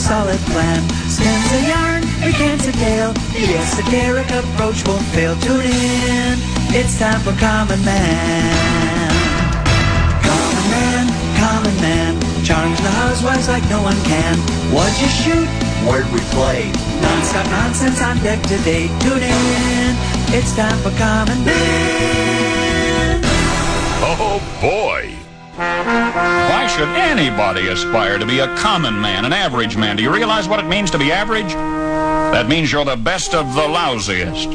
solid plan. Spins a yarn, recants a tale. The esoteric approach won't fail. Tune in, it's time for Common Man. Common Man, Common Man, charms the housewives like no one can. What'd you shoot? Where'd we play? Non-stop nonsense on deck today. Tune in, it's time for Common Man. Oh boy! Why should anybody aspire to be a common man, an average man? Do you realize what it means to be average? That means you're the best of the lousiest,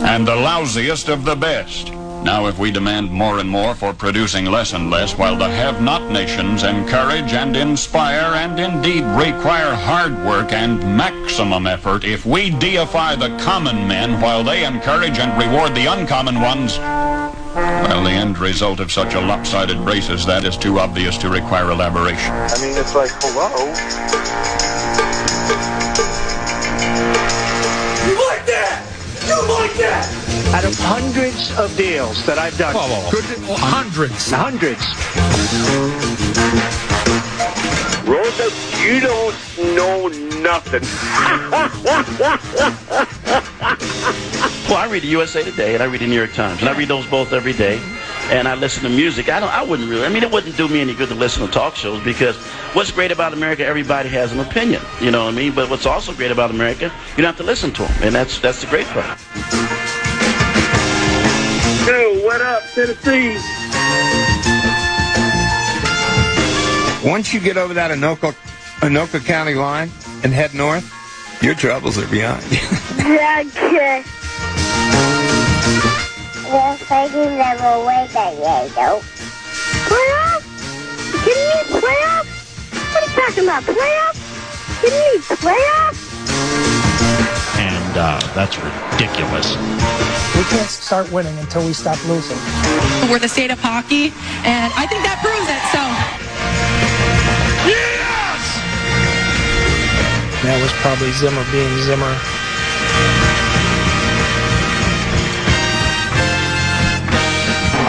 and the lousiest of the best. Now, if we demand more and more for producing less and less, while the have-not nations encourage and inspire and indeed require hard work and maximum effort, if we deify the common men while they encourage and reward the uncommon ones, well, the end result of such a lopsided race as that is too obvious to require elaboration. I mean, it's like, hello? You like that? You like that? Out of hundreds of deals that I've done. Hundreds. Rosa, you don't know nothing. Well, I read the USA Today and I read the New York Times, and I read those both every day. And I listen to music. I wouldn't really. I mean, it wouldn't do me any good to listen to talk shows, because what's great about America, everybody has an opinion. You know what I mean? But what's also great about America, you don't have to listen to them, and that's the great part. Yo, what up, Tennessee? Once you get over that Anoka County line and head north, your troubles are behind you. Okay. We're fighting never win that day, though. Playoffs? You kidding me? Playoffs? What are you talking about? Playoffs? You kidding me? Playoffs? And that's ridiculous. We can't start winning until we stop losing. We're the state of hockey, and I think that proves it, so. Yes! That was probably Zimmer being Zimmer.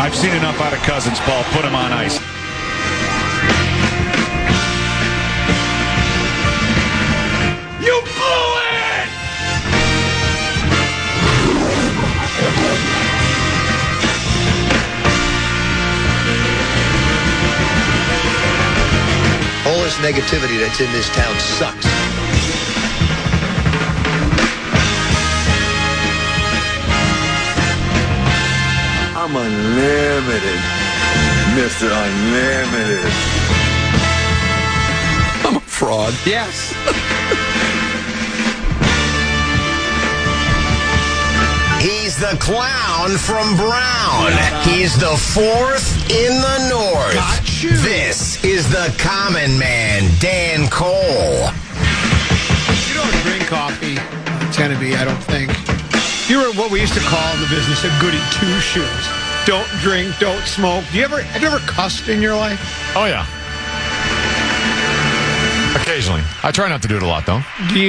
I've seen enough out of Cousins, Paul. Put him on ice. You blew it! All this negativity that's in this town sucks. I'm unlimited, Mr. Unlimited. I'm a fraud. Yes. He's the clown from Brown. He's the fourth in the north. This is the common man, Dan Cole. You don't drink coffee, Tennessee, I don't think. You're what we used to call in the business a goody two-shoes. Don't drink, don't smoke. Have you ever cussed in your life? Oh, yeah. Occasionally. I try not to do it a lot, though. Do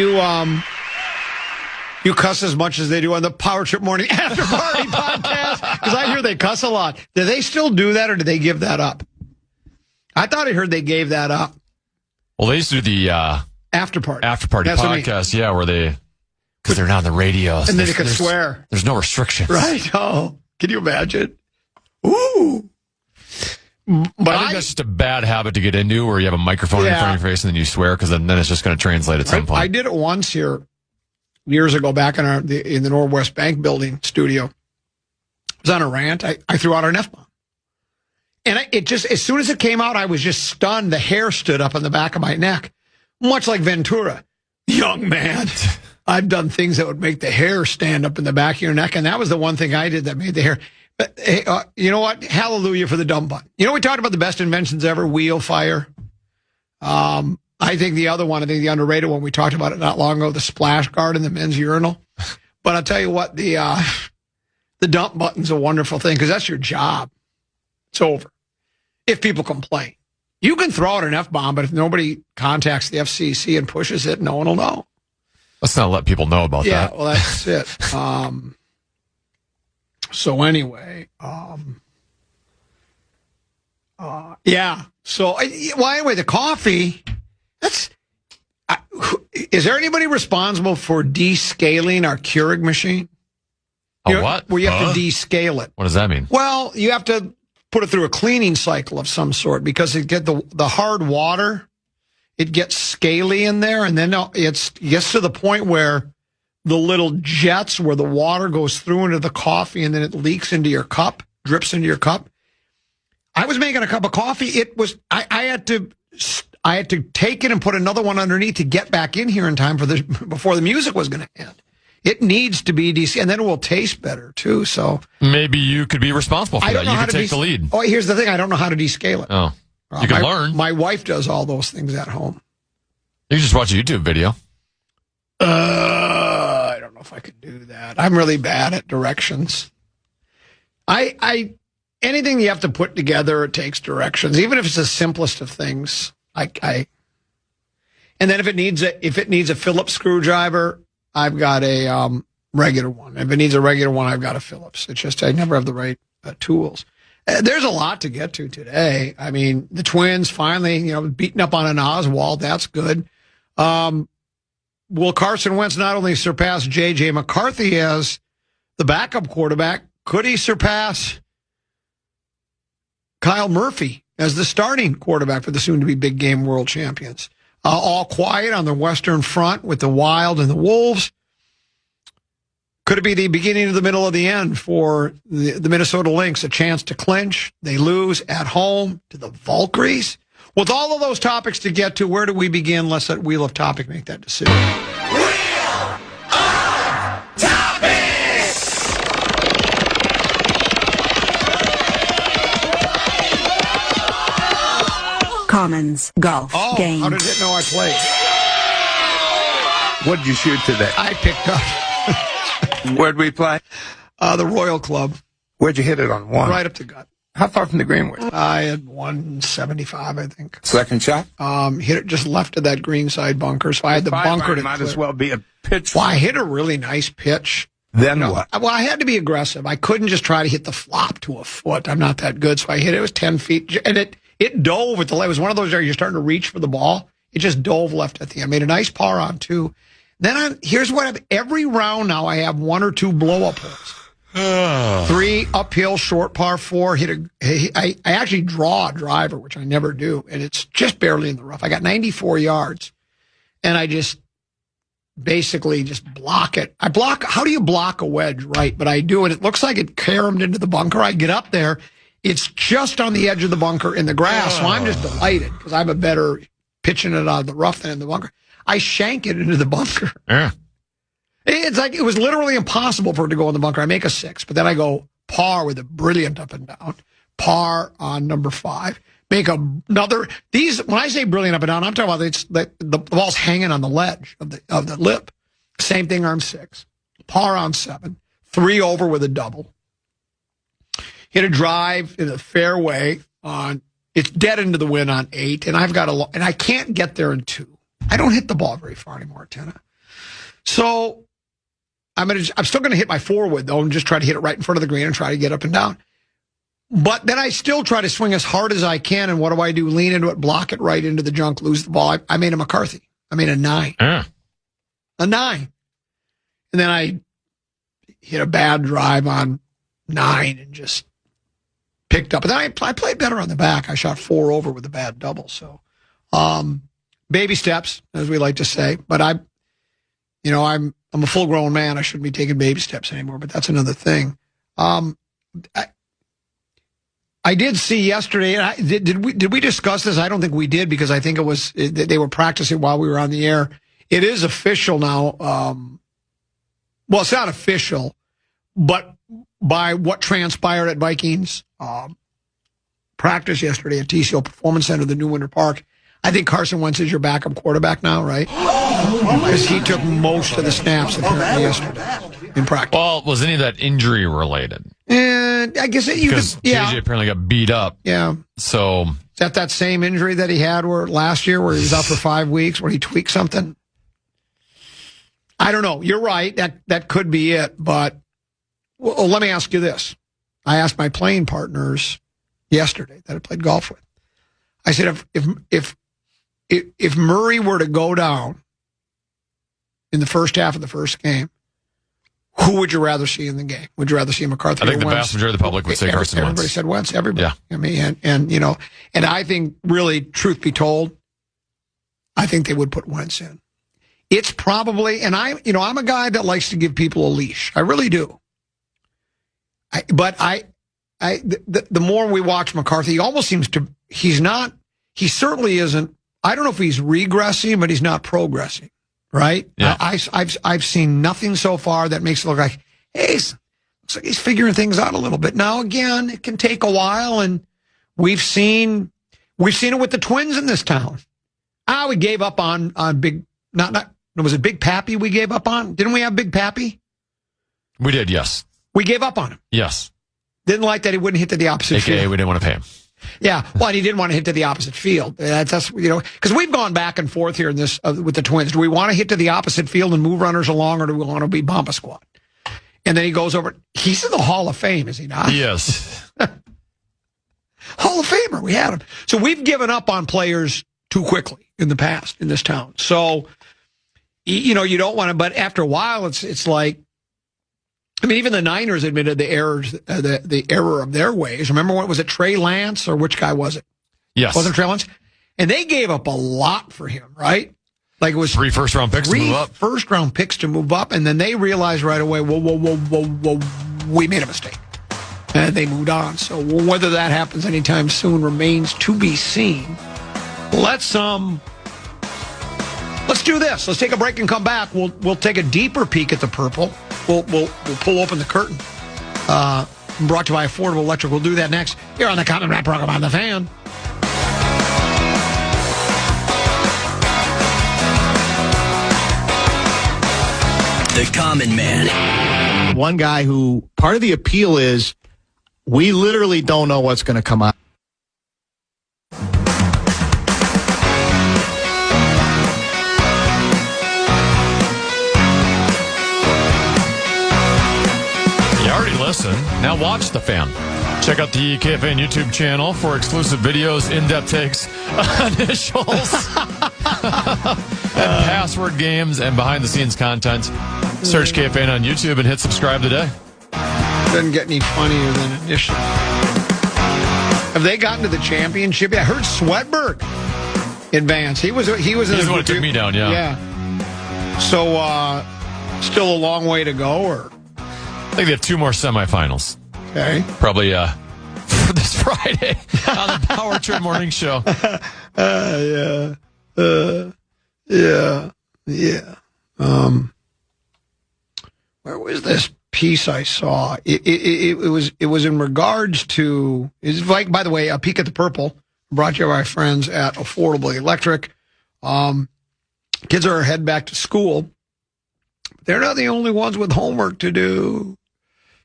you cuss as much as they do on the Power Trip Morning After Party podcast? Because I hear they cuss a lot. Do they still do that, or do they give that up? I thought I heard they gave that up. Well, they used to do the After Party podcast, yeah, where they... Because they're not on the radio. And then they could swear. There's no restrictions. Right. Oh, can you imagine? Ooh. But I think that's just a bad habit to get into, where you have a microphone in front of your face and then you swear, because then it's just going to translate at some point. I did it once here years ago back in the Northwest Bank building studio. I was on a rant. I threw out an F-bomb. And it just, as soon as it came out, I was just stunned. The hair stood up on the back of my neck, much like Ventura. Young man. I've done things that would make the hair stand up in the back of your neck, and that was the one thing I did that made the hair. But hey, you know what? Hallelujah for the dumb button. You know, we talked about the best inventions ever, wheel fire. I think the other one, the underrated one, we talked about it not long ago, the splash guard in the men's urinal. But I'll tell you what, the dump button's a wonderful thing, because that's your job. It's over. If people complain. You can throw out an F-bomb, but if nobody contacts the FCC and pushes it, no one will know. Let's not let people know about that. Yeah, well, that's it. So anyway, yeah. So, well, anyway, the coffee, Is there anybody responsible for descaling our Keurig machine? What? Where you have to descale it. What does that mean? Well, you have to put it through a cleaning cycle of some sort because it get the hard water, it gets scaly in there, and then it gets to the point where the little jets where the water goes through into the coffee and then it leaks into your cup, drips into your cup. I was making a cup of coffee. It was I had to take it and put another one underneath to get back in here in time before the music was going to end. It needs to be and then it will taste better too. So maybe you could be responsible for that. You could take the lead. Oh, here's the thing: I don't know how to descale it. Oh, you can learn. My wife does all those things at home. You just watch a YouTube video. I don't know if I could do that. I'm really bad at directions. Anything you have to put together, it takes directions, even if it's the simplest of things. And then if it needs a Phillips screwdriver, I've got a regular one. If it needs a regular one, I've got a Phillips. It's just I never have the right tools. There's a lot to get to today. I mean, the Twins finally, beating up on an Oswald. That's good. Will Carson Wentz not only surpass J.J. McCarthy as the backup quarterback, could he surpass Kyle Murphy as the starting quarterback for the soon-to-be big game world champions? All quiet on the Western Front with the Wild and the Wolves. Could it be the beginning of the middle of the end for the Minnesota Lynx? A chance to clinch. They lose at home to the Valkyries. With all of those topics to get to, where do we begin? Let's let Wheel of Topic make that decision. Wheel of Topics! Commons Golf Game. How did it know I played? What did you shoot today? I picked up. Where'd we play? The Royal Club. Where'd you hit it on? One? Right up the gut. How far from the green was it? I had 175, I think. Second shot? Hit it just left of that green side bunker, so I had the bunker to might clear. As well be a pitch. Well, I hit a really nice pitch. Then what? Well, I had to be aggressive. I couldn't just try to hit the flop to a foot. I'm not that good, so I hit it. It was 10 feet, and it dove at the left. It was one of those where you're starting to reach for the ball. It just dove left at the end. Made a nice par on two. Then here's what I've, every round now I have one or two blow-up holes. 3 uphill, short par 4. I actually draw a driver, which I never do, and it's just barely in the rough. I got 94 yards, and I just basically just block it. How do you block a wedge right? But I do, and it looks like it caromed into the bunker. I get up there. It's just on the edge of the bunker in the grass, so I'm just delighted because I'm a better pitching it out of the rough than in the bunker. I shank it into the bunker. Yeah. It was literally impossible for it to go in the bunker. I make a 6, but then I go par with a brilliant up and down, par on number 5, make another. When I say brilliant up and down, I'm talking about the ball's hanging on the ledge of the lip. Same thing on 6, par on 7, 3 over with a double. Hit a drive in the fairway on. It's dead into the wind on 8, and and I can't get there in 2. I don't hit the ball very far anymore, Tenna. So I'm still going to hit my 4-wood, though, and just try to hit it right in front of the green and try to get up and down. But then I still try to swing as hard as I can, and what do? Lean into it, block it right into the junk, lose the ball. I made a McCarthy. I made a 9. Yeah. A 9. And then I hit a bad drive on 9 and just picked up. And then I played better on the back. I shot 4 over with a bad double. So baby steps, as we like to say. But I'm a full-grown man. I shouldn't be taking baby steps anymore, but that's another thing. I did see yesterday, and did we discuss this? I don't think we did because I think they were practicing while we were on the air. It is official now. Well, it's not official, but by what transpired at Vikings practice yesterday at TCO Performance Center, the new Winter Park, I think Carson Wentz is your backup quarterback now, right? Because he took most of the snaps apparently yesterday in practice. Well, was any of that injury related? And I guess because JJ apparently got beat up. Yeah. So is that same injury that he had last year where he was out for 5 weeks where he tweaked something? I don't know. You're right. That could be it. But let me ask you this. I asked my playing partners yesterday that I played golf with. I said, if Murray were to go down in the first half of the first game, who would you rather see in the game? Would you rather see McCarthy? I think or the Wentz? vast majority of the public would say Carson Wentz. Everybody said Wentz. Everybody. Yeah. I mean, and I think really, truth be told, I think they would put Wentz in. It's probably, and I'm a guy that likes to give people a leash. I really do. The more we watch McCarthy, he almost seems to, he certainly isn't, I don't know if he's regressing, but he's not progressing. Right? Yeah. I've seen nothing so far that makes it look like, hey, looks like he's figuring things out a little bit. Now, again, it can take a while, and we've seen it with the Twins in this town. We gave up on Big, was it Big Pappy we gave up on? Didn't we have Big Pappy? We did, yes. We gave up on him. Yes. Didn't like that he wouldn't hit to the opposite field. AKA, we didn't want to pay him. Yeah, well, and he didn't want to hit to the opposite field. That's because we've gone back and forth here in this with the Twins. Do we want to hit to the opposite field and move runners along, or do we want to be bomb a squad? And then he goes over. He's in the Hall of Fame, is he not? Yes. Hall of Famer. We had him. So we've given up on players too quickly in the past in this town. So, you don't want to. But after a while, it's like. I mean, even the Niners admitted the error of their ways. Remember what was it, Trey Lance, or which guy was it? Yes. Wasn't it Trey Lance? And they gave up a lot for him, right? Like it was 3 first-round picks to move up. 3 first-round picks to move up, and then they realized right away, whoa, we made a mistake. And they moved on. So whether that happens anytime soon remains to be seen. Let's do this. Let's take a break and come back. We'll take a deeper peek at the purple. We'll pull open the curtain. Brought to you by Affordable Electric. We'll do that next here on the Common Man program on the Fan. The Common Man. One guy who part of the appeal is we literally don't know what's going to come out. Listen. Now watch The Fan. Check out the KFAN YouTube channel for exclusive videos, in-depth takes, initials, and password games, and behind-the-scenes content. Search KFAN on YouTube and hit subscribe today. Doesn't get any funnier than initials. Have they gotten to the championship? I heard Sweatberg advance. He was in He's the one who took me down, yeah. Yeah. So, still a long way to go, or? I think they have 2 more semifinals. Okay. Probably this Friday on the Power Trip Morning Show. Yeah. Where was this piece I saw? It was in regards to, it's like, by the way, a peek at the purple brought to you by our friends at Affordable Electric. Kids are heading back to school. They're not the only ones with homework to do.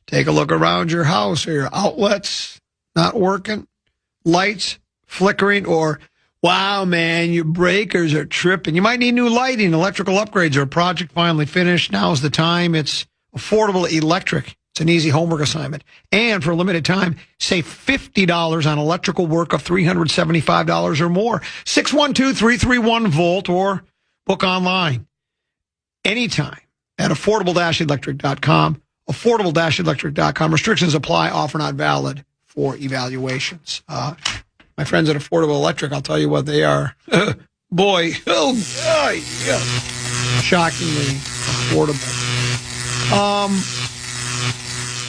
Take a look around your house. Are your outlets not working? Lights flickering? Or, wow, man, your breakers are tripping. You might need new lighting, electrical upgrades, or a project finally finished. Now's the time. It's Affordable Electric. It's an easy homework assignment. And for a limited time, save $50 on electrical work of $375 or more. 612-331-VOLT or book online anytime at affordable-electric.com. Affordable-electric.com. Restrictions apply. Offer not valid for evaluations. My friends at Affordable Electric, I'll tell you what they are. Boy, yeah. Shockingly affordable.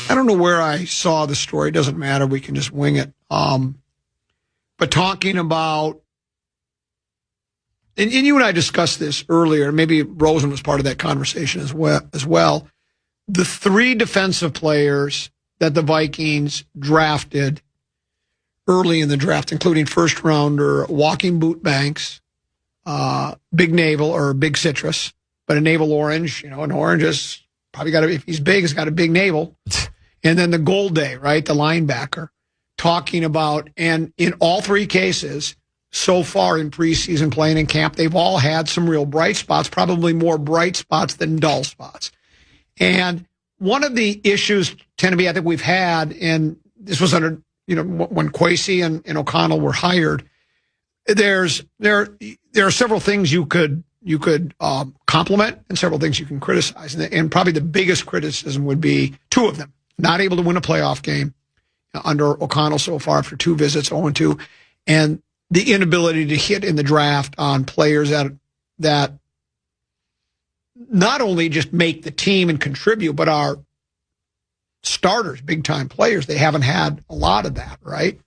I don't know where I saw the story. It doesn't matter. We can just wing it. But talking about, and you and I discussed this earlier. Maybe Rosen was part of that conversation as well. The 3 defensive players that the Vikings drafted early in the draft, including first rounder Walking Boot Banks, Big Navel or Big Citrus, but a navel orange, an orange is probably got if he's big, he's got a big navel. And then the Gold Day, right? The linebacker talking about, and in all 3 cases so far in preseason playing in camp, they've all had some real bright spots, probably more bright spots than dull spots. And one of the issues tend to be, I think we've had, and this was under, when Kwesi and O'Connell were hired, there are several things you could compliment and several things you can criticize. And probably the biggest criticism would be two of them. Not able to win a playoff game under O'Connell so far after 2 visits, 0-2, and the inability to hit in the draft on players that not only just make the team and contribute, but are starters, big-time players. They haven't had a lot of that, right?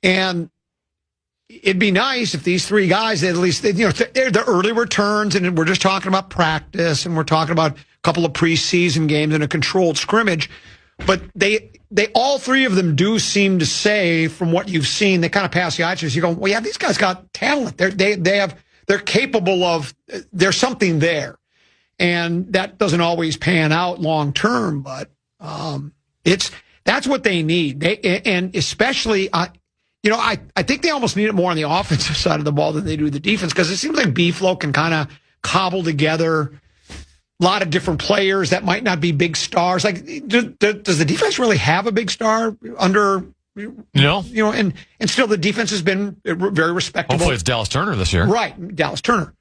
And it'd be nice if these 3 guys, at least, they're the early returns, and we're just talking about practice, and we're talking about a couple of preseason games and a controlled scrimmage. But they all 3 of them do seem to say, from what you've seen, they kind of pass the eye test. You go, well, yeah, these guys got talent. They're capable of. There's something there, and that doesn't always pan out long term. But that's what they need. And especially, I think they almost need it more on the offensive side of the ball than they do the defense, because it seems like B-Flow can kind of cobble together a lot of different players that might not be big stars. Like, does the defense really have a big star under? No. And still the defense has been very respectable. Hopefully it's Dallas Turner this year. Right, Dallas Turner.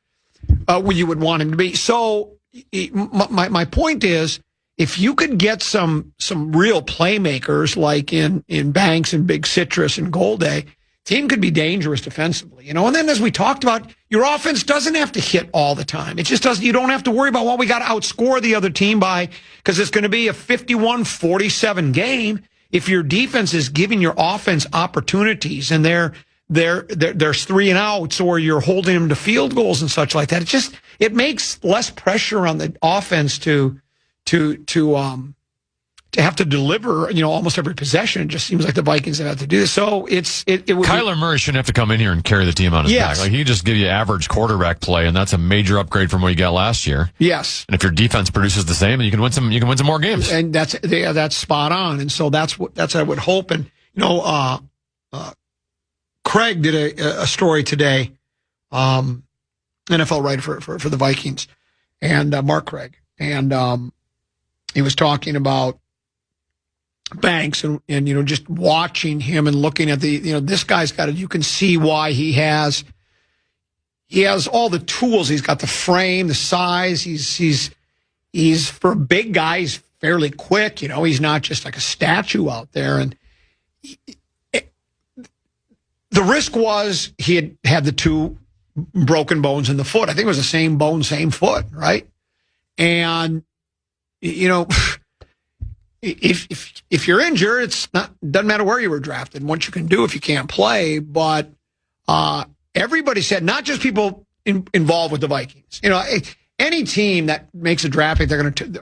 You would want him to be. So my point is, if you could get some real playmakers like in Banks and Big Citrus and Golday, team could be dangerous defensively, And then, as we talked about, your offense doesn't have to hit all the time. It just doesn't. You don't have to worry about, we got to outscore the other team by, because it's going to be a 51-47 game. If your defense is giving your offense opportunities and there's 3 and outs, or you're holding them to field goals and such like that, it makes less pressure on the offense to have to deliver, almost every possession. It just seems like the Vikings have had to do this. So Kyler Murray shouldn't have to come in here and carry the team on his back. Like, he can just give you average quarterback play, and that's a major upgrade from what you got last year. Yes. And if your defense produces the same, then you can win some more games. And that's spot on. And so that's what I would hope. And Craig did a story today, NFL writer for the Vikings, and Mark Craig, and he was talking about Banks and just watching him and looking at this guy's got it. You can see why he has all the tools. He's got the frame, the size. He's for a big guy. He's fairly quick. He's not just like a statue out there. And the risk was he had the 2 broken bones in the foot. I think it was the same bone, same foot, right? And if you're injured, doesn't matter where you were drafted and what you can do if you can't play. But everybody said, not just people involved with the Vikings. Any team that makes a draft pick,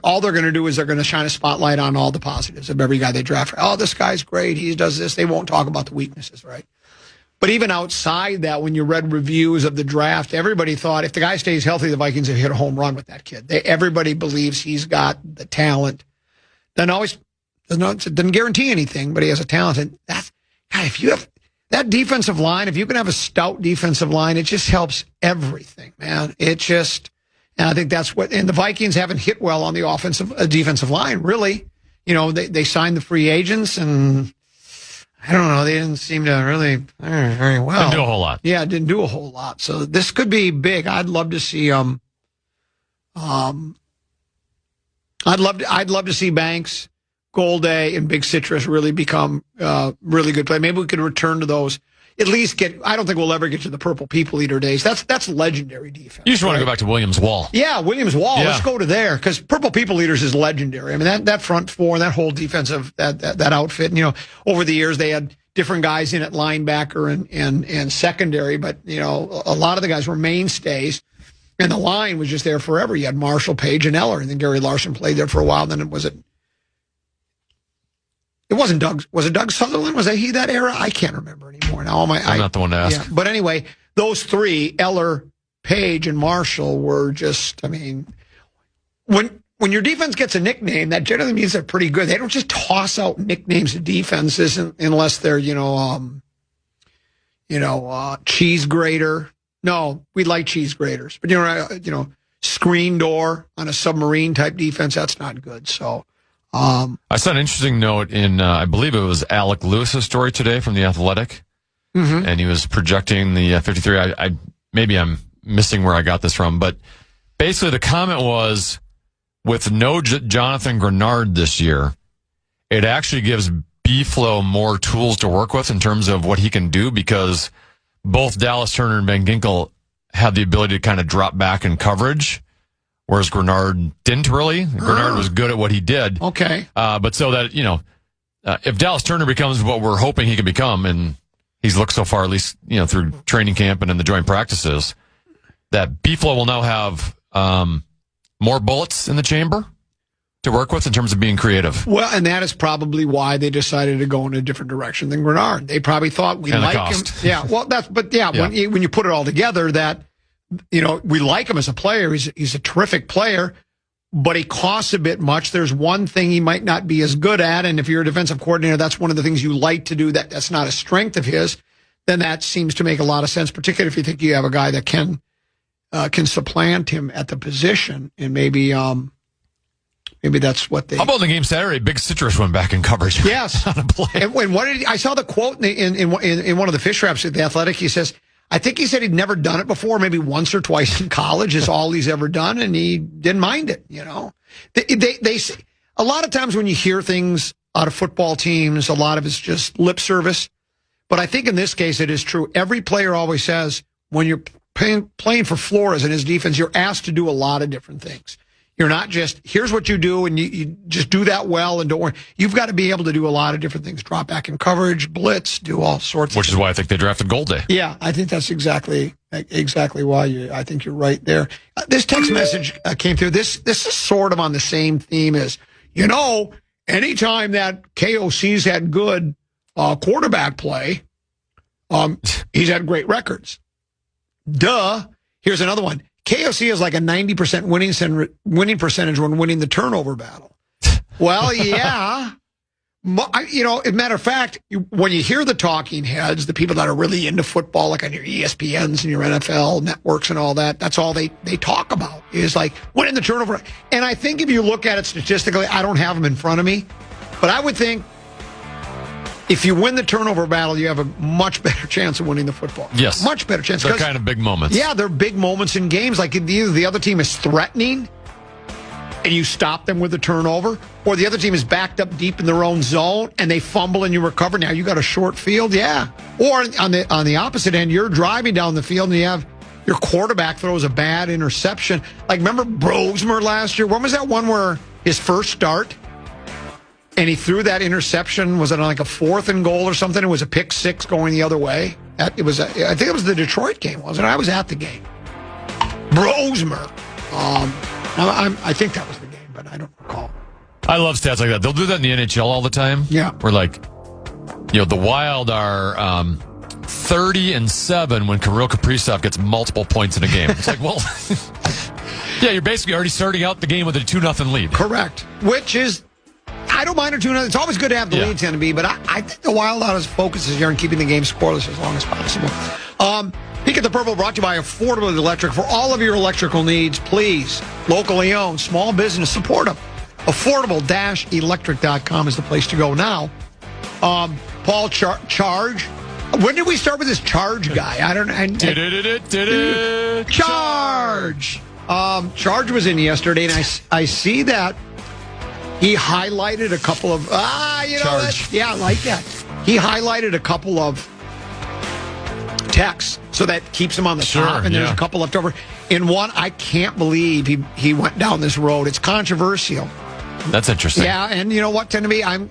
all they're going to do is they're going to shine a spotlight on all the positives of every guy they draft. Oh, this guy's great. He does this. They won't talk about the weaknesses, right? But even outside that, when you read reviews of the draft, everybody thought if the guy stays healthy, the Vikings have hit a home run with that kid. Everybody believes he's got the talent. Doesn't guarantee anything, but he has a talent. And if you have that defensive line, if you can have a stout defensive line, it just helps everything, man. And I think that's and the Vikings haven't hit well on the defensive line, really. They signed the free agents, and I don't know, they didn't seem to really very well. Didn't do a whole lot. Yeah, didn't do a whole lot. So this could be big. I'd love to see I'd love to see Banks, Golday, and Big Citrus really become really good play. Maybe we could return to those. At least I don't think we'll ever get to the Purple People Eater days. That's legendary defense. You just want to go back to Williams Wall. Yeah, Williams Wall. Yeah. Let's go to there, because Purple People Eaters is legendary. I mean, that front four, that whole defensive that outfit. And, over the years they had different guys in at linebacker and secondary, but a lot of the guys were mainstays. And the line was just there forever. You had Marshall, Page, and Eller, and then Gary Larson played there for a while. Then it wasn't Doug. Was it Doug Sutherland? Was he that era? I can't remember anymore. Now I'm not the one to ask. Yeah. But anyway, those 3, Eller, Page, and Marshall, were just. I mean, when your defense gets a nickname, that generally means they're pretty good. They don't just toss out nicknames to defenses unless they're cheese grater. No, we like cheese graters, but screen door on a submarine type defense, that's not good. So, I saw an interesting note in, I believe it was Alec Lewis's story today from The Athletic, and he was projecting the 53. Maybe I'm missing where I got this from, but basically the comment was, with no Jonathan Grenard this year, it actually gives B-Flow more tools to work with in terms of what he can do, because both Dallas Turner and Van Ginkel had the ability to kind of drop back in coverage, whereas Grenard didn't really. Grenard was good at what he did. Okay. But so that, if Dallas Turner becomes what we're hoping he can become, and he's looked so far, at least, through training camp and in the joint practices, that B-Flow will now have more bullets in the chamber to work with in terms of being creative. Well, and that is probably why they decided to go in a different direction than Grenard. They probably thought we like him. Yeah, well, when you put it all together, that, we like him as a player. He's a terrific player, but he costs a bit much. There's one thing he might not be as good at, and if you're a defensive coordinator, that's one of the things you like to do. That's not a strength of his. Then that seems to make a lot of sense, particularly if you think you have a guy that can supplant him at the position, and maybe that's what they. How about in the game Saturday? Big Citrus went back in coverage. Yes. On a play. And what did I saw the quote in one of the fish wraps at the Athletic. He says, I think he said he'd never done it before, maybe once or twice in college is all he's ever done, and he didn't mind it. They a lot of times when you hear things out of football teams, a lot of it's just lip service. But I think in this case it is true. Every player always says when you're playing for Flores and his defense, you're asked to do a lot of different things. You're not just, here's what you do, and you just do that well, and don't worry. You've got to be able to do a lot of different things. Drop back in coverage, blitz, do all sorts of things. Which is why I think they drafted Golday. Yeah, I think that's exactly why I think you're right there. This text message came through. This is sort of on the same theme as, anytime that KOC's had good quarterback play, he's had great records. Duh. Here's another one. KOC is like a 90% winning percentage when winning the turnover battle. Well, yeah. As a matter of fact, when you hear the talking heads, the people that are really into football, like on your ESPNs and your NFL networks and all that, that's all they talk about is like winning the turnover. And I think if you look at it statistically, I don't have them in front of me, but I would think if you win the turnover battle, you have a much better chance of winning the football. Yes. Much better chance. They're kind of big moments. Yeah, they're big moments in games. Like either the other team is threatening and you stop them with a turnover, or the other team is backed up deep in their own zone and they fumble and you recover. Now you got a short field, yeah. Or on the opposite end, you're driving down the field and you have your quarterback throws a bad interception. Like remember Brosmer last year? When was that one where his first start? And he threw that interception. Was it on like a 4th and goal or something? It was a pick six going the other way. I think it was the Detroit game, wasn't it? I was at the game. Brosmer. I think that was the game, but I don't recall. I love stats like that. They'll do that in the NHL all the time. Yeah. Where the Wild are 30-7 when Kirill Kaprizov gets multiple points in a game. It's like, well, yeah, you're basically already starting out the game with a 2-0 lead. Correct. Which is, I don't mind a 2-0. It's always good to have the leads going to be, but I think the Wild Out's focus is here on keeping the game scoreless as long as possible. Peek at the Purple brought to you by Affordable Electric. For all of your electrical needs, please, locally owned, small business, support them. Affordable-electric.com is the place to go now. Paul Charge. When did we start with this Charge guy? I don't know. Charge. Charge was in yesterday, and I see that he highlighted a couple of Charge. I like that. He highlighted a couple of texts, so that keeps him on the top, and there's a couple left over. In one, I can't believe he went down this road. It's controversial. That's interesting. Yeah, and you know what, Tend to be, I'm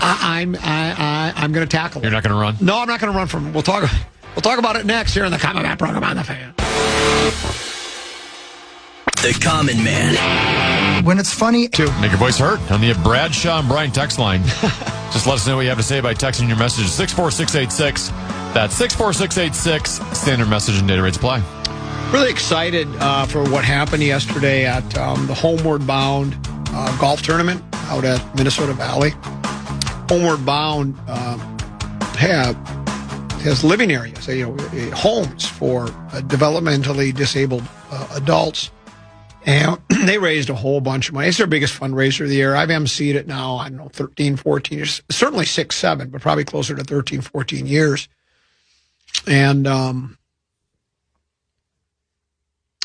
going to tackle it. You're not going to run? No, I'm not going to run from it. We'll talk about it next here in the Common Man program on the Fan. The Common Man. When it's funny, make your voice heard on the Bradshaw and Brian text line. Just let us know what you have to say by texting your message 64686. That's 64686. Standard message and data rates apply. Really excited for what happened yesterday at the Homeward Bound golf tournament out at Minnesota Valley. Homeward Bound has living areas, homes for developmentally disabled adults. And they raised a whole bunch of money. It's their biggest fundraiser of the year. I've emceed it now, 13, 14 years. Certainly 6, 7, but probably closer to 13, 14 years. And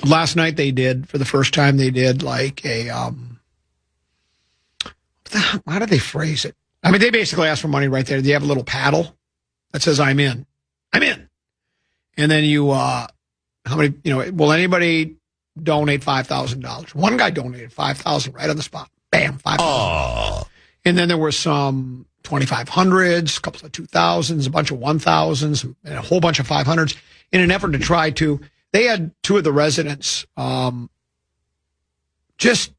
last night they did, for the first time, they did like a, how did they phrase it? I mean, they basically asked for money right there. They have a little paddle that says, I'm in. I'm in. And then you, how many, will anybody donate $5,000? One guy donated $5,000 right on the spot. Bam, $5,000. Oh. And then there were some 2,500s, a couple of 2,000s, a bunch of 1,000s, and a whole bunch of 500s in an effort to try to, they had two of the residents, just,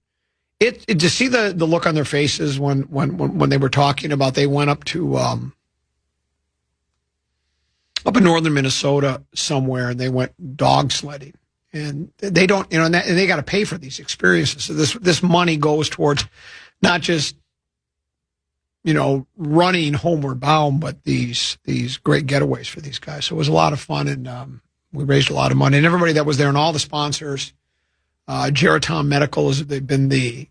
to see the look on their faces when they were talking about, they went up to, up in northern Minnesota somewhere, and they went dog sledding. And they don't, and they got to pay for these experiences. So this money goes towards not just, running homeward bound, but these great getaways for these guys. So it was a lot of fun, and we raised a lot of money. And everybody that was there, and all the sponsors, Geratom Medical they've been the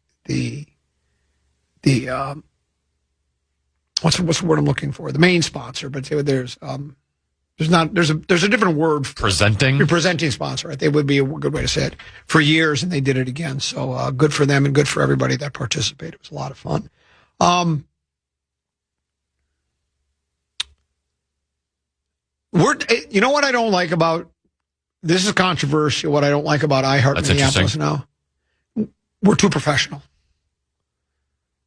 what's the word I'm looking for? The main sponsor, but there's a different word. Presenting sponsor. I think would be a good way to say it. For years, and they did it again. So good for them and good for everybody that participated. It was a lot of fun. You know what I don't like about, this is controversial, what I don't like about iHeart Minneapolis now? We're too professional.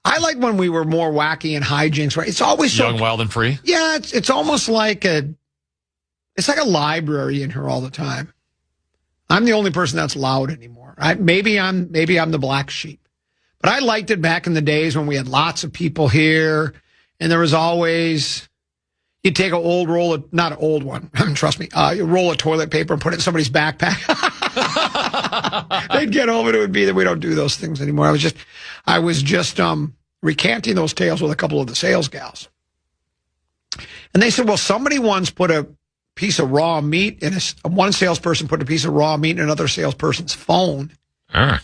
I like when we were more wacky and hijinks, right? It's always young, wild, and free. Yeah, it's almost like it's like a library in here all the time. I'm the only person that's loud anymore. Maybe I'm the black sheep. But I liked it back in the days when we had lots of people here, and there was always, you'd take an old roll of, not an old one, trust me, you roll of toilet paper and put it in somebody's backpack. They'd get home and it would be that we don't do those things anymore. I was just recanting those tales with a couple of the sales gals. And they said, well, somebody once put a piece of raw meat in one salesperson put a piece of raw meat in another salesperson's phone. I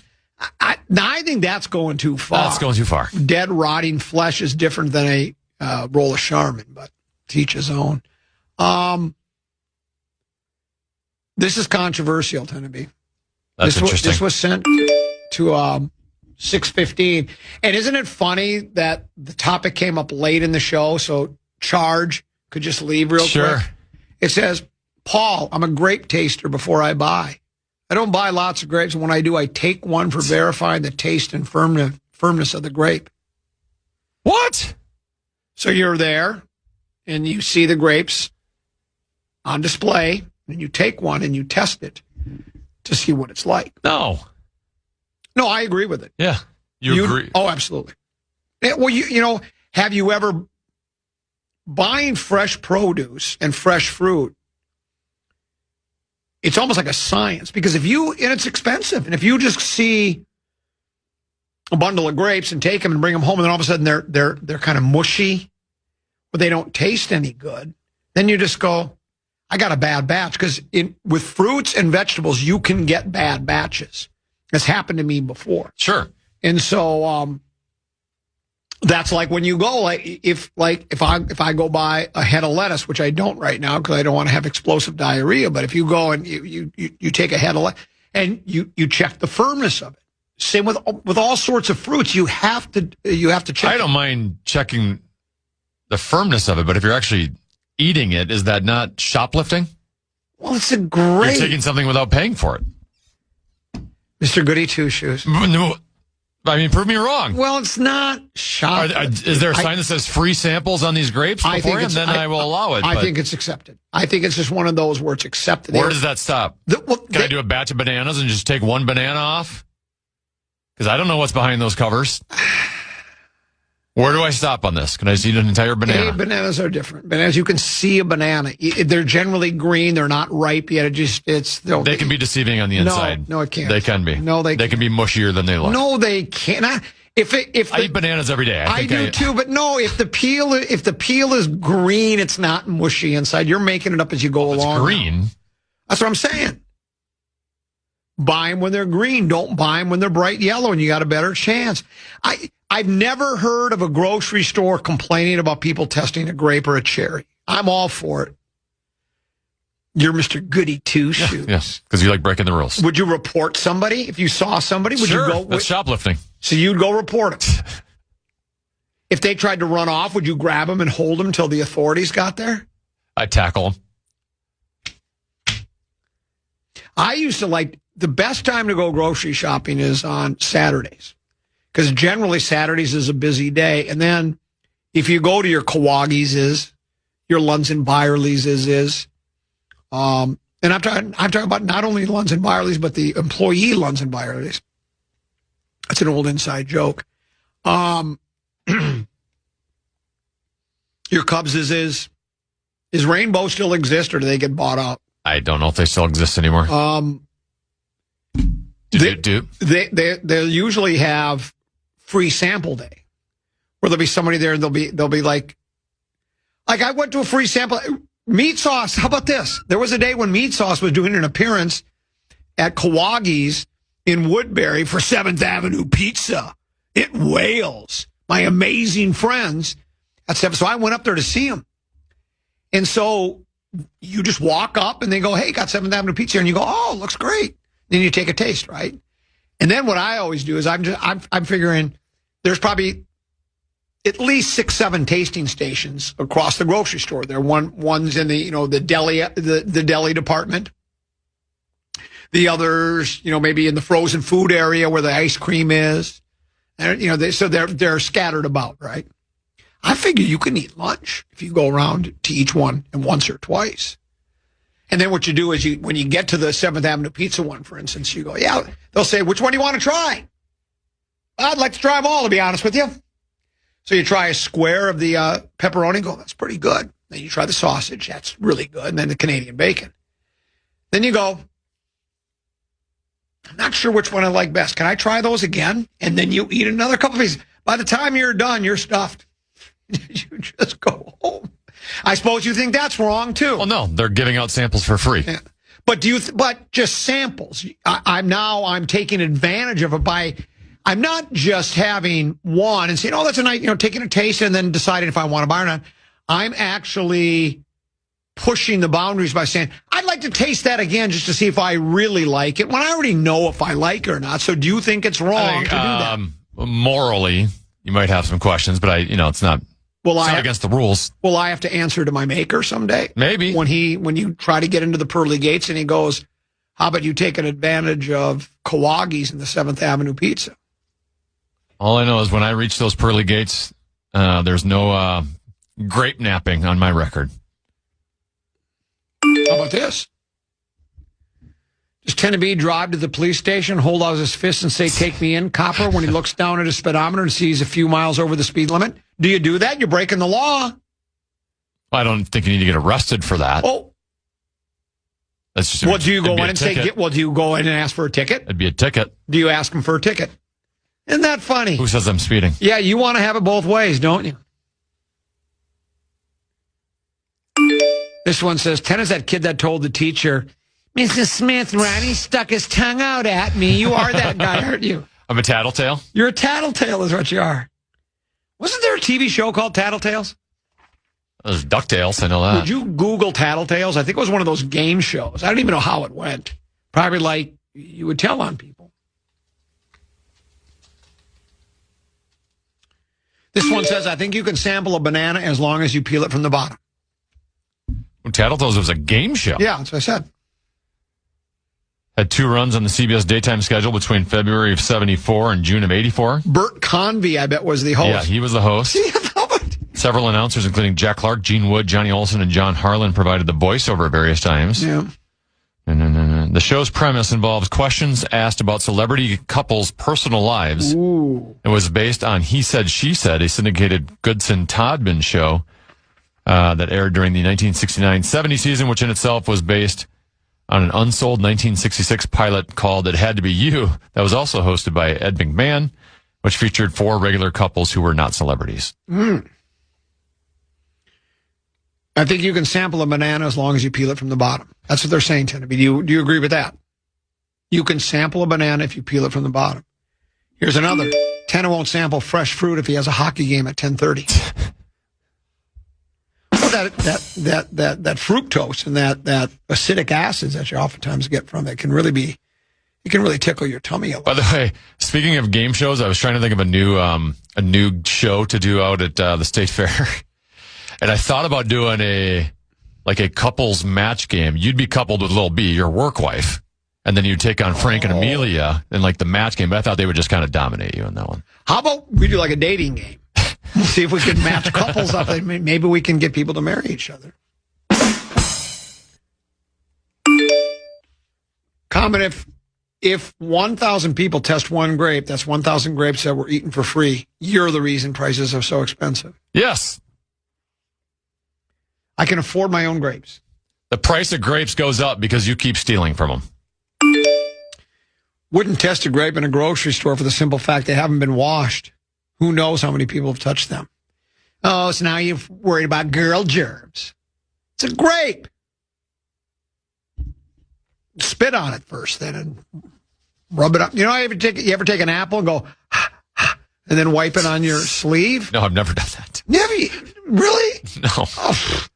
think that's going too far. That's going too far. Dead, rotting flesh is different than a roll of Charmin, but to each his own. This is controversial, Tenneby. That's interesting. This was sent to 6:15. And isn't it funny that the topic came up late in the show, so Charge could just leave real quick? It says, Paul, I'm a grape taster before I buy. I don't buy lots of grapes. And when I do, I take one for verifying the taste and firmness of the grape. What? So you're there, and you see the grapes on display, and you take one and you test it to see what it's like. No, I agree with it. Yeah, you agree? Oh, absolutely. Well, have you ever, buying fresh produce and fresh fruit, it's almost like a science, because and it's expensive, and if you just see a bundle of grapes and take them and bring them home, and then all of a sudden they're kind of mushy, but they don't taste any good, then you just go, I got a bad batch. Because with fruits and vegetables, you can get bad batches. It's happened to me before. Sure. And so that's like when you go, if I go buy a head of lettuce, which I don't right now because I don't want to have explosive diarrhea, but if you go and you take a head of lettuce and you check the firmness of it. Same with all sorts of fruits, you have to check. I don't mind checking the firmness of it, but if you're actually eating it, is that not shoplifting? Well, it's you're taking something without paying for it. Mr. Goody Two Shoes. No, I mean, prove me wrong. Well, it's not shoplifting. Is there a sign that says free samples on these grapes beforehand? Then I will allow it. I think it's accepted. I think it's just one of those where it's accepted. Where does that stop? Can I do a batch of bananas and just take one banana off? Because I don't know what's behind those covers. Where do I stop on this? Can I just eat an entire banana? Bananas are different. Bananas, you can see a banana. They're generally green. They're not ripe yet. They can be deceiving on the inside. No, it can't. They can be. No, they can be mushier than they look. No, they can't. I eat bananas every day. I do too, but no. If the peel is green, it's not mushy inside. You're making it up as you go along. It's green. That's what I'm saying. Buy them when they're green. Don't buy them when they're bright yellow, and you got a better chance. I've never heard of a grocery store complaining about people testing a grape or a cherry. I'm all for it. You're Mr. Goody Two-Shoes. Yes, because you like breaking the rules. Would you report somebody if you saw somebody? Would Sure, you go? that's shoplifting. So you'd go report them. If they tried to run off, would you grab them and hold them till the authorities got there? I'd tackle them. I used to like, the best time to go grocery shopping is on Saturdays. Because generally Saturdays is a busy day. And then if you go to your Kawagis your Lunds and Byerly's and I'm talking about not only Lunds and Byerly's, but the employee Lunds and Byerly's. That's an old inside joke. Your Cubs is Rainbow still exist, or do they get bought out? I don't know if they still exist anymore. They'll usually have free sample day, where there'll be somebody there and they'll be like I went to a free sample. Meat Sauce, how about this? There was a day when Meat Sauce was doing an appearance at Kawagi's in Woodbury for 7th Avenue Pizza. It wails. My amazing friends at 7th. So I went up there to see them. And so you just walk up and they go, hey, got 7th Avenue Pizza. And you go, oh, looks great. Then you take a taste, right? And then what I always do is I'm figuring there's probably at least 6, 7 tasting stations across the grocery store. There are one's in the deli, the deli department. The others, maybe in the frozen food area where the ice cream is. And, they're scattered about, right? I figure you can eat lunch if you go around to each one and once or twice. And then what you do is when you get to the 7th Avenue Pizza one, for instance, you go, yeah, they'll say, which one do you want to try? I'd like to try them all, to be honest with you. So you try a square of the pepperoni, go, that's pretty good. Then you try the sausage, that's really good. And then the Canadian bacon. Then you go, I'm not sure which one I like best. Can I try those again? And then you eat another couple pieces. By the time you're done, you're stuffed. You just go home. I suppose you think that's wrong, too. Well, no, they're giving out samples for free. Yeah. But but just samples. I'm taking advantage of it by... I'm not just having one and saying, oh, that's a nice, taking a taste and then deciding if I want to buy or not. I'm actually pushing the boundaries by saying, I'd like to taste that again just to see if I really like it, when I already know if I like it or not. So do you think it's wrong to do that? Morally, you might have some questions, but it's not, not against the rules. Will I have to answer to my maker someday? Maybe. When you try to get into the pearly gates and he goes, how about you take an advantage of Kawagi's and the 7th Avenue Pizza? All I know is when I reach those pearly gates, there's no grape napping on my record. How about this? Does Tenneby drive to the police station, hold out his fist and say, take me in, copper, when he looks down at his speedometer and sees a few miles over the speed limit? Do you do that? You're breaking the law. I don't think you need to get arrested for that. Oh. That's just, do you go in and say, do you go in and ask for a ticket? It'd be a ticket. Do you ask him for a ticket? Isn't that funny? Who says I'm speeding? Yeah, you want to have it both ways, don't you? This one says, Ten is that kid that told the teacher, Mrs. Smith, Ronnie stuck his tongue out at me. You are that guy, aren't you? I'm a tattletale? You're a tattletale is what you are. Wasn't there a TV show called Tattletales? There's DuckTales, I know that. Would you Google Tattletales? I think it was one of those game shows. I don't even know how it went. Probably like you would tell on people. This one says, I think you can sample a banana as long as you peel it from the bottom. Well, Tattletales was a game show. Yeah, that's what I said. Had 2 runs on the CBS daytime schedule between February of 74 and June of 84. Bert Convy, I bet, was the host. Yeah, he was the host. Several announcers, including Jack Clark, Gene Wood, Johnny Olson, and John Harlan, provided the voiceover at various times. Yeah. The show's premise involves questions asked about celebrity couples' personal lives. Ooh. It was based on He Said, She Said, a syndicated Goodson-Todman show that aired during the 1969-70 season, which in itself was based on an unsold 1966 pilot called It Had to Be You that was also hosted by Ed McMahon, which featured 4 regular couples who were not celebrities. I think you can sample a banana as long as you peel it from the bottom. That's what they're saying, Tenneby. Do you agree with that? You can sample a banana if you peel it from the bottom. Here's another. Tenna won't sample fresh fruit if he has a hockey game at 10:30. that fructose and that acidic acids that you oftentimes get from it can really tickle your tummy a lot. By the way, speaking of game shows, I was trying to think of a new show to do out at the state fair, and I thought about doing a couples match game. You'd be coupled with Lil B, your work wife, and then you'd take on Frank and Amelia in like the match game. But I thought they would just kind of dominate you in that one. How about we do like a dating game? See if we can match couples up. Maybe we can get people to marry each other. Comment if 1,000 people test one grape, that's 1,000 grapes that were eaten for free. You're the reason prices are so expensive. Yes. I can afford my own grapes. The price of grapes goes up because you keep stealing from them. Wouldn't test a grape in a grocery store for the simple fact they haven't been washed. Who knows how many people have touched them? Oh, so now you're worried about girl germs. It's a grape. Spit on it first, then, and rub it up. You know, you ever take an apple and go, and then wipe it on your sleeve? No, I've never done that. Never? Really? No. Oh,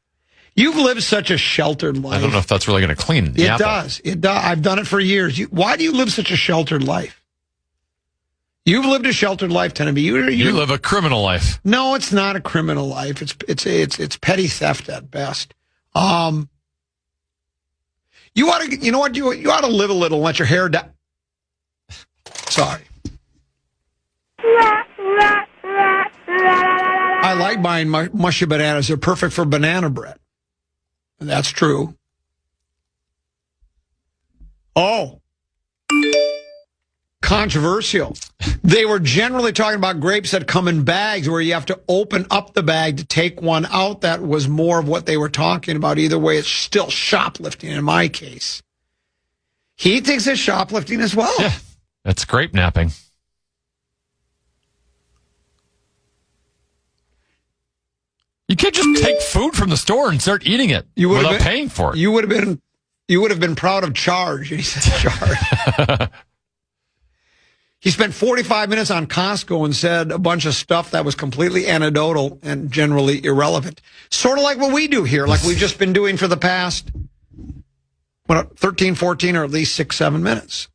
you've lived such a sheltered life. I don't know if that's really going to clean the apple. It does. I've done it for years. Why do you live such a sheltered life? You've lived a sheltered life, Tennessee. You live a criminal life. No, it's not a criminal life. It's petty theft at best. You ought to. You know what? You ought to live a little and let your hair down. Sorry. I like buying mushy bananas. They're perfect for banana bread. And that's true. Oh. Controversial. They were generally talking about grapes that come in bags where you have to open up the bag to take one out. That was more of what they were talking about. Either way, it's still shoplifting in my case. He thinks it's shoplifting as well. Yeah, that's grape napping. You can't just take food from the store and start eating it without paying for it. You would have been proud of Charge. He said Charge. He spent 45 minutes on Costco and said a bunch of stuff that was completely anecdotal and generally irrelevant. Sort of like what we do here, like we've just been doing for the past 13, 14, or at least 6, 7 minutes.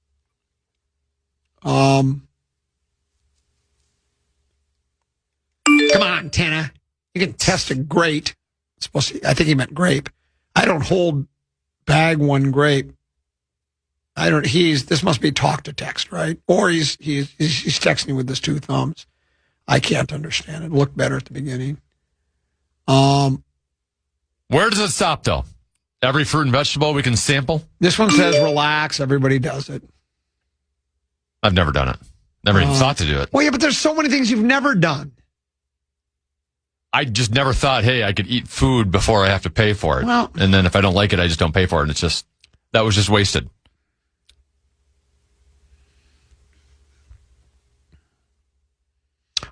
Come on, Tana. You can test a grape. I think he meant grape. I don't hold bag one grape. This must be talk to text, right? Or he's texting with his two thumbs. I can't understand it. Looked better at the beginning. Where does it stop, though? Every fruit and vegetable we can sample? This one says relax. Everybody does it. I've never done it. Never even thought to do it. Well, yeah, but there's so many things you've never done. I just never thought, hey, I could eat food before I have to pay for it. Well, and then if I don't like it, I just don't pay for it. And that was just wasted.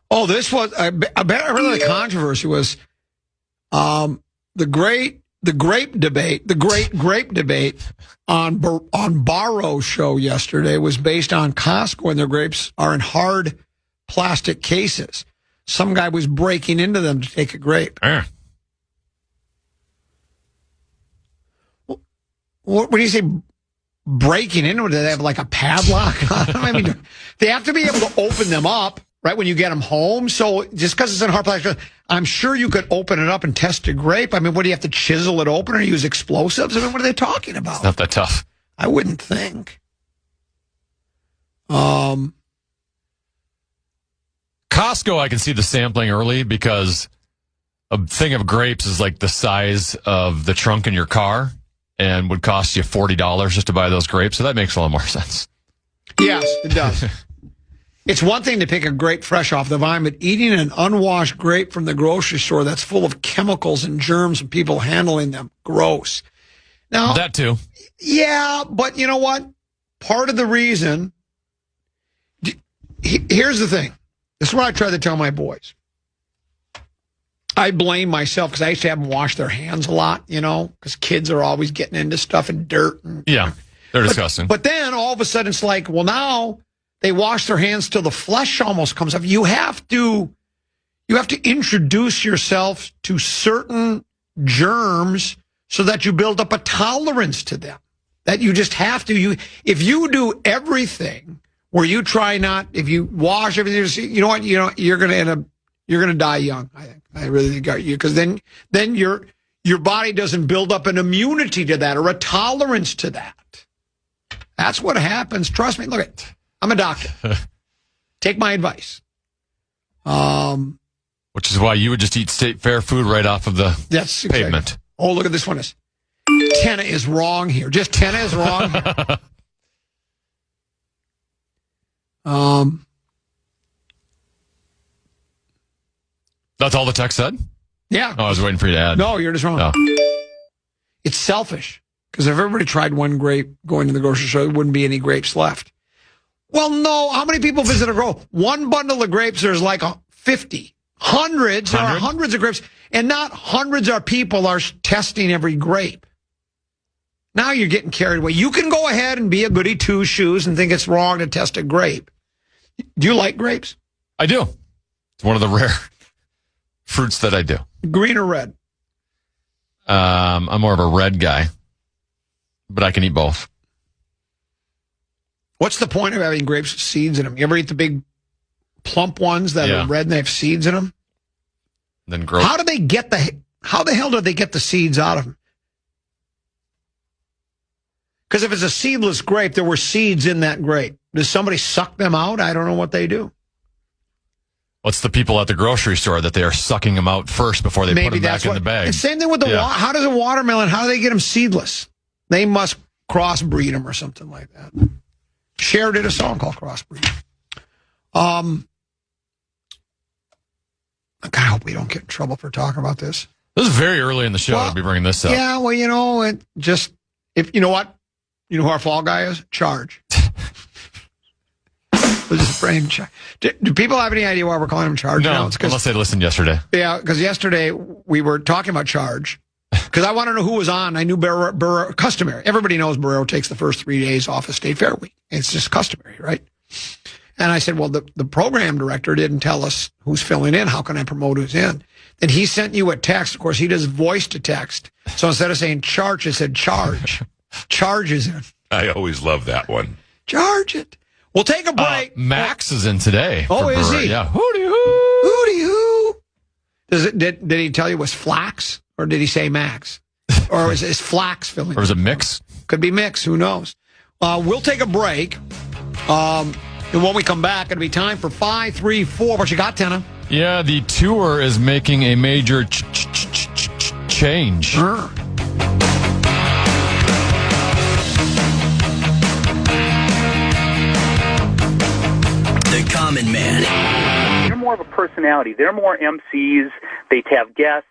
Oh, this was really the controversy was the great grape debate on Barrow's show yesterday was based on Costco, and their grapes are in hard plastic cases. Some guy was breaking into them to take a grape. What do you say? Breaking into it? Do they have like a padlock on them? I mean, they have to be able to open them up. Right, when you get them home. So just because it's in hard plastic, I'm sure you could open it up and test a grape. I mean, what do you have to chisel it open or use explosives? I mean, what are they talking about? It's not that tough. I wouldn't think. Costco, I can see the sampling early because a thing of grapes is like the size of the trunk in your car and would cost you $40 just to buy those grapes. So that makes a lot more sense. Yes, it does. It's one thing to pick a grape fresh off the vine, but eating an unwashed grape from the grocery store that's full of chemicals and germs and people handling them, gross. Now, that too. Yeah, but you know what? Part of the reason, here's the thing. This is what I try to tell my boys. I blame myself because I used to have them wash their hands a lot, because kids are always getting into stuff and dirt. Yeah, they're disgusting. But then all of a sudden it's like, well, now they wash their hands till the flesh almost comes up. You have to introduce yourself to certain germs so that you build up a tolerance to them. That you just have to. If you do everything where you try not, if you wash everything, you know what, you're going to end up, you're going to die young. I think. I really think you, because then your body doesn't build up an immunity to that or a tolerance to that. That's what happens. Trust me. Look, I'm a doctor. Take my advice. Which is why you would just eat state fair food right off of the pavement. Exactly. Oh, look at this one. Tenna is wrong here. Just Tenna is wrong here. That's all the text said? Yeah. Oh, I was waiting for you to add. No, you're just wrong. Oh. It's selfish. Because if everybody tried one grape going to the grocery store, there wouldn't be any grapes left. Well, no. How many people visit a grow? One bundle of grapes, there's like 50. Hundreds. There are hundreds of grapes. And not hundreds of people are testing every grape. Now you're getting carried away. You can go ahead and be a goody two-shoes and think it's wrong to test a grape. Do you like grapes? I do. It's one of the rare fruits that I do. Green or red? I'm more of a red guy, but I can eat both. What's the point of having grapes with seeds in them? You ever eat the big plump ones that are red and they have seeds in them? Then grow. How the hell do they get the seeds out of them? Because if it's a seedless grape, there were seeds in that grape. Does somebody suck them out? I don't know what they do. What's the people at the grocery store that they are sucking them out first before they put them back in the bag? It's same thing with the how does a watermelon, how do they get them seedless? They must crossbreed them or something like that. Cher did a song called Crossbreed. I kind of hope we don't get in trouble for talking about this. This is very early in the show to be bringing this up. Yeah, well, if you know what? You know who our fall guy is? Charge. Just brain check. Do people have any idea why we're calling him Charge now? No, unless they listened yesterday. Yeah, because yesterday we were talking about Charge. Because I want to know who was on. I knew Barrero, customary. Everybody knows Barrero takes the first 3 days off of State Fair Week. It's just customary, right? And I said, well, the program director didn't tell us who's filling in. How can I promote who's in? Then he sent you a text. Of course, he does voice to text. So instead of saying Charge, it said Charge. Charge is in. I always love that one. Charge it. We'll take a break. Max is in today. Oh, is he? Yeah. Hooty-hoo. Hooty-hoo. Did he tell you it was Flax? Or did he say Max? Or is Flax filling? Or is it Mix? Could be Mix. Who knows? We'll take a break. And when we come back, it'll be time for 534. What you got, Tenna? Yeah, the tour is making a major change. The Common Man. They're more of a personality. They're more MCs. They have guests.